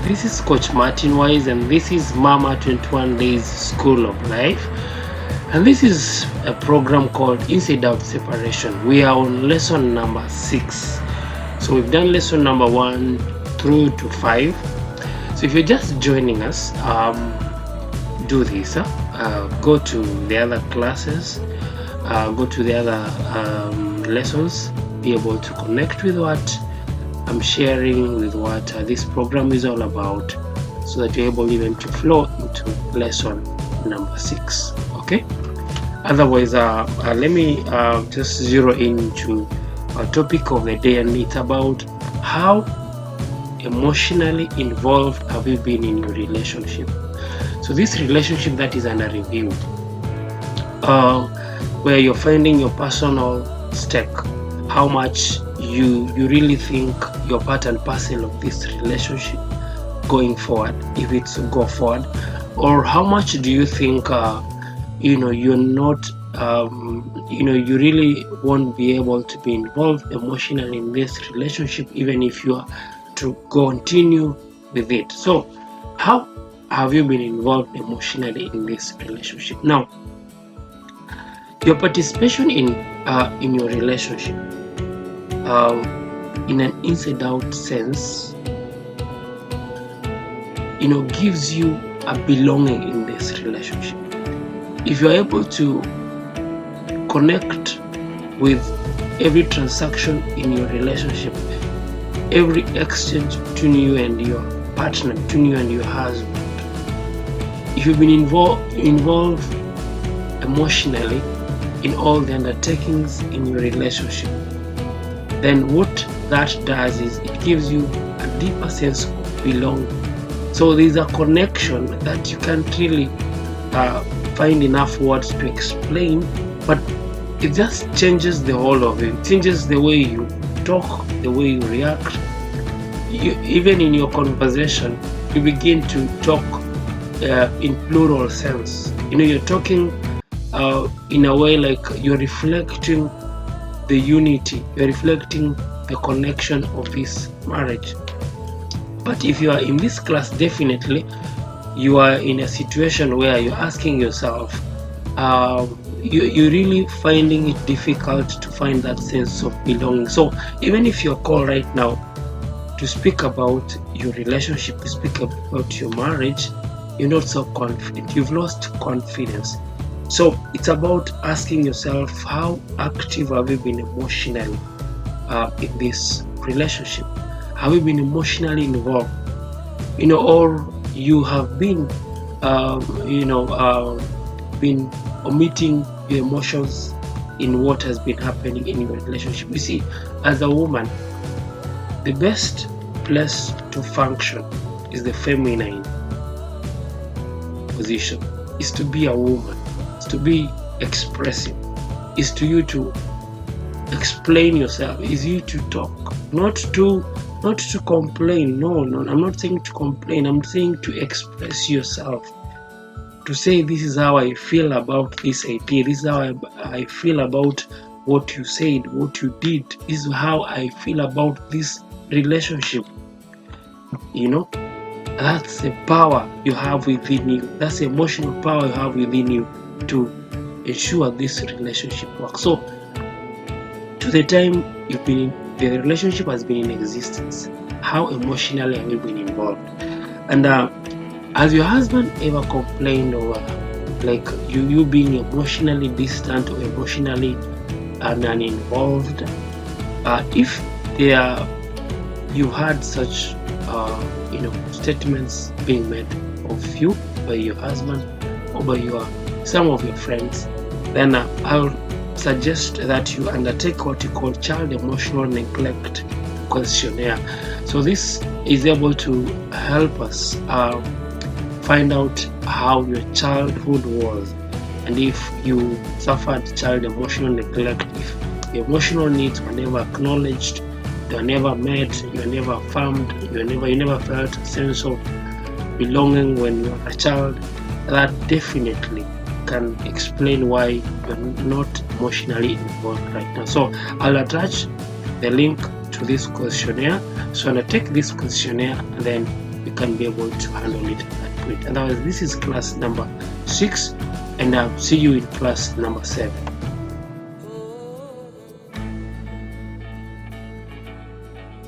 This is Coach Martin Wise, and this is Mama 21 Days School of Life. And this is a program called Inside Out Separation. We are on lesson number 6. So we've done lesson number 1 through to 5. So if you're just joining us, do this. Go to the other classes, go to the other lessons, be able to connect with what I'm sharing, with what this program is all about, so that you're able even to flow into lesson number 6. Okay? Otherwise, let me just zero into our topic of the day, and it's about how emotionally involved have you been in your relationship. So this relationship that is under review, where you're finding your personal stake, how much you really think you're part and parcel of this relationship going forward, if it's go forward, or how much do you think you're not you really won't be able to be involved emotionally in this relationship, even if you are to continue with it. So how have you been involved emotionally in this relationship? Now, your participation in your relationship, in an inside out sense, gives you a belonging in this relationship. If you're able to connect with every transaction in your relationship, every exchange between you and your partner, between you and your husband, if you've been involved emotionally in all the undertakings in your relationship, then what that does is it gives you a deeper sense of belonging. So there's a connection that you can't really find enough words to explain, but it just changes the whole of it. It changes the way you talk, the way you react. Even in your conversation, you begin to talk in plural sense. You're talking in a way like you're reflecting the unity, you're reflecting the connection of this marriage. But if you are in this class, definitely you are in a situation where you're asking yourself, you're really finding it difficult to find that sense of belonging. So even if you're called right now to speak about your relationship, to speak about your marriage, you're not so confident, you've lost confidence. So it's about asking yourself, how active have you been emotionally in this relationship? Have you been emotionally involved? Or you have been, been omitting your emotions in what has been happening in your relationship. You see, as a woman, the best place to function is the feminine position, is to be a woman, is to be expressive, is to you to explain yourself, is you to talk, not to complain. No, I'm not saying to complain, I'm saying to express yourself, to say, this is how I feel about this idea, this is how I feel about what you said, what you did, this is how I feel about this relationship. That's the power you have within you, that's the emotional power you have within you to ensure this relationship works. So to the time the relationship has been in existence, how emotionally have you been involved? And has your husband ever complained over like you being emotionally distant or emotionally uninvolved? If you had such statements being made of you by your husband or by some of your friends, then I'll suggest that you undertake what you call child emotional neglect questionnaire. So this is able to help us find out how your childhood was, and if you suffered child emotional neglect, if your emotional needs were never acknowledged, they were never met, you were never affirmed, you never felt a sense of belonging when you were a child, that definitely can explain why you're not emotionally involved right now. So I'll attach the link to this questionnaire. So undertake this questionnaire, and then you can be able to handle it at that point. Otherwise, this is class number 6, and I'll see you in class number 7.